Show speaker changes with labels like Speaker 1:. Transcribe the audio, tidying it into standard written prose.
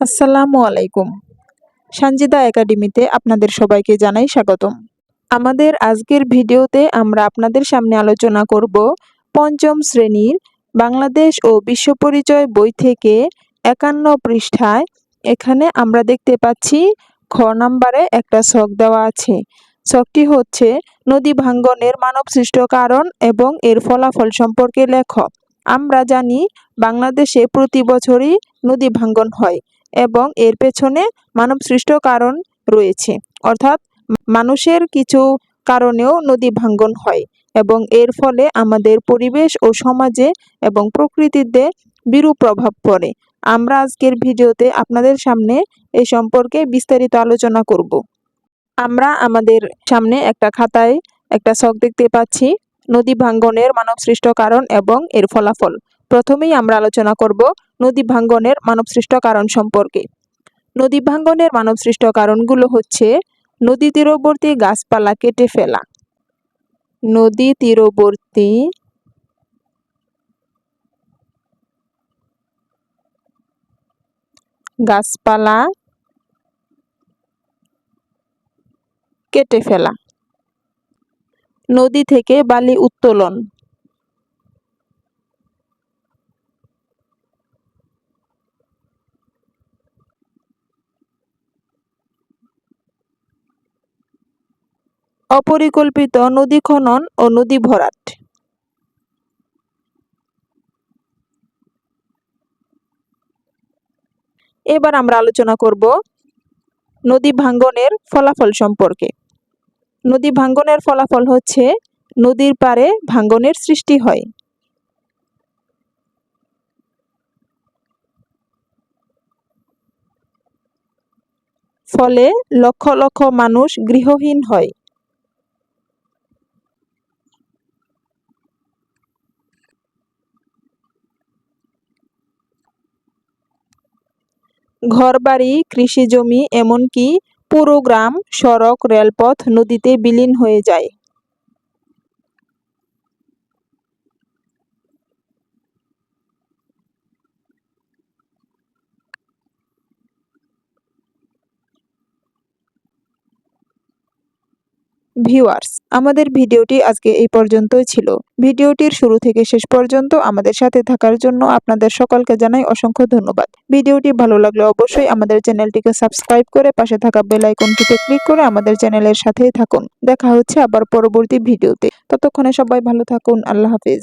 Speaker 1: আসসালামু আলাইকুম। সানজিদা একাডেমিতে আপনাদের সবাইকে জানাই স্বাগতম। আমাদের আজকের ভিডিওতে আমরা আপনাদের সামনে আলোচনা করব পঞ্চম শ্রেণীর বাংলাদেশ ও বিশ্ব পরিচয় বই থেকে ৫১ পৃষ্ঠায় এখানে আমরা দেখতে পাচ্ছি খ নাম্বারে একটা ছক দেওয়া আছে। ছকটি হচ্ছে নদী ভাঙ্গনের মানবসৃষ্ট কারণ এবং এর ফলাফল সম্পর্কে লেখ। আমরা জানি বাংলাদেশে প্রতি বছরই নদী ভাঙ্গন হয় এবং এর পেছনে মানবসৃষ্ট কারণ রয়েছে, অর্থাৎ মানুষের কিছু কারণেও নদী ভাঙ্গন হয় এবং এর ফলে আমাদের পরিবেশ ও সমাজে এবং প্রকৃতিতে বিরূপ প্রভাব পড়ে। আমরা আজকের ভিডিওতে আপনাদের সামনে এই সম্পর্কে বিস্তারিত আলোচনা করব। আমরা আমাদের সামনে একটা খাতায় একটা ছক দেখতে পাচ্ছি, নদী ভাঙ্গনের মানবসৃষ্ট কারণ এবং এর ফলাফল। প্রথমেই আমরা আলোচনা করব নদী ভাঙ্গনের মানবসৃষ্ট কারণ সম্পর্কে। নদী ভাঙ্গনের মানবসৃষ্ট কারণগুলো হচ্ছে নদী তীরবর্তী গাছপালা কেটে ফেলা, নদী তীরবর্তী গাছপালা কেটে ফেলা, নদী থেকে বালি উত্তোলন, অপরিকল্পিত নদী খনন ও নদী ভরাট। এবার আমরা আলোচনা করব নদী ভাঙ্গনের ফলাফল সম্পর্কে। নদী ভাঙ্গনের ফলাফল হচ্ছে নদীর পাড়ে ভাঙ্গনের সৃষ্টি হয়। ফলে লক্ষ লক্ষ মানুষ গৃহহীন হয়। ঘরবাড়ি, কৃষিজমি, এমনকি পুরো গ্রাম, সড়ক, রেলপথ নদীতে বিলীন হয়ে যায়। ভিউয়ার্স, আমাদের ভিডিওটি আজকে এই পর্যন্তই ছিল। ভিডিওটির শুরু থেকে শেষ পর্যন্ত আমাদের সাথে থাকার জন্য আপনাদের সকলকে জানাই অসংখ্য ধন্যবাদ। ভিডিওটি ভালো লাগলে অবশ্যই আমাদের চ্যানেলটিকে সাবস্ক্রাইব করে পাশে থাকা বেল আইকনটিতে ক্লিক করে আমাদের চ্যানেলের সাথেই থাকুন। দেখা হচ্ছে আবার পরবর্তী ভিডিওতে। ততক্ষণে সবাই ভালো থাকুন। আল্লাহ হাফেজ।